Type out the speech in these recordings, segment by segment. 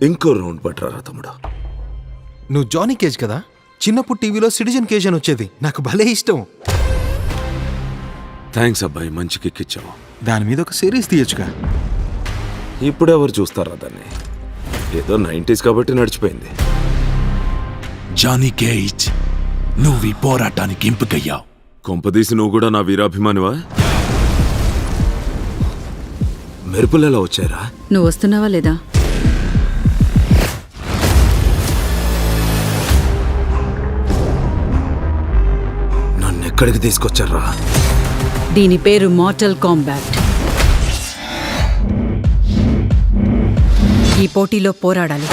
ఇంకో రౌండ్ పట్టరా తమ్ముడు. నువ్వు జానీ కేజ్ కదా, చిన్నప్పుడు టీవీలో సిటిజన్ కేజ్ అని వచ్చేది, నాకు భలే ఇష్టం. థ్యాంక్స్ అబ్బాయి, మంచి కిక్ ఇచ్చావు. దాని మీద ఒక సిరీస్ తీయొచ్చుగా. ఇప్పుడు ఎవరు చూస్తారా దాన్ని? ఏదో 90s కాబట్టి నడిచిపోయింది. జానీ కేజ్, నువ్వు ఈ పోరాటానికి ఎంపికయ్యావు. కొంపదీసి నువ్వు కూడా నా వీరాభిమానివా? మెరుపులు ఎలా వచ్చారా? నువ్వు వస్తున్నావా లేదా? నన్నెక్కడికి తీసుకొచ్చారా? దీని పేరు మార్టల్ కాంబాట్. ఈ పోటీలో పోరాడాలి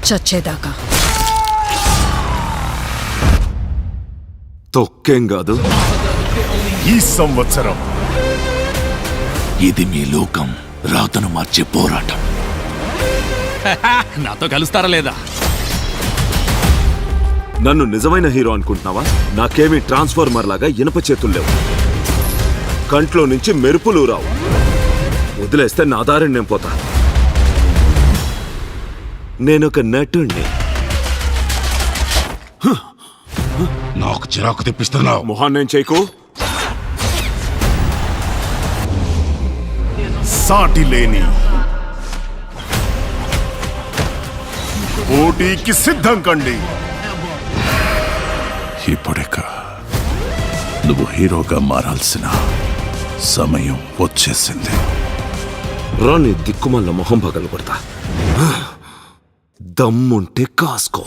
చచ్చేదాకా. తొక్కేం కాదు. ఈ సంవత్సరం ఇది మీ లోకం రాతను మార్చే పోరాటం. నాతో కలుస్తారా లేదా? నన్ను నిజమైన హీరో అనుకుంటున్నావా? నాకేమీ ట్రాన్స్ఫార్మర్ లాగా ఇనప చేతులు లేవు, కంట్లో నుంచి మెరుపులు రావు. వదిలేస్తే నా దారిని నేను పోతా. నేనొక నటుణ్ణి. నాకు చిరాకు తెప్పిస్తున్నావు. మొహాన్నేం చేయకు. సాటి లేని పోటీకి సిద్ధం కండి. ఇప్పుడెక్క నువ్వు హీరోగా మారాల్సిన సమయం వచ్చేసింది. రాని దిక్కుమల్ల మొహం పగలు కొడతా. దమ్ముంటే కాసుకో.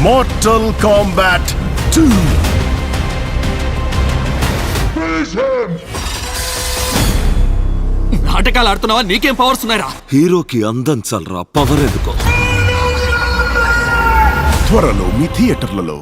Mortal Kombat 2. నాటకాలు ఆడుతున్నావా? నీకేం పవర్స్ ఉన్నాయరా? హీరోకి అందంచాలరా, పవర్ ఎందుకో. త్వరలో మీ థియేటర్లలో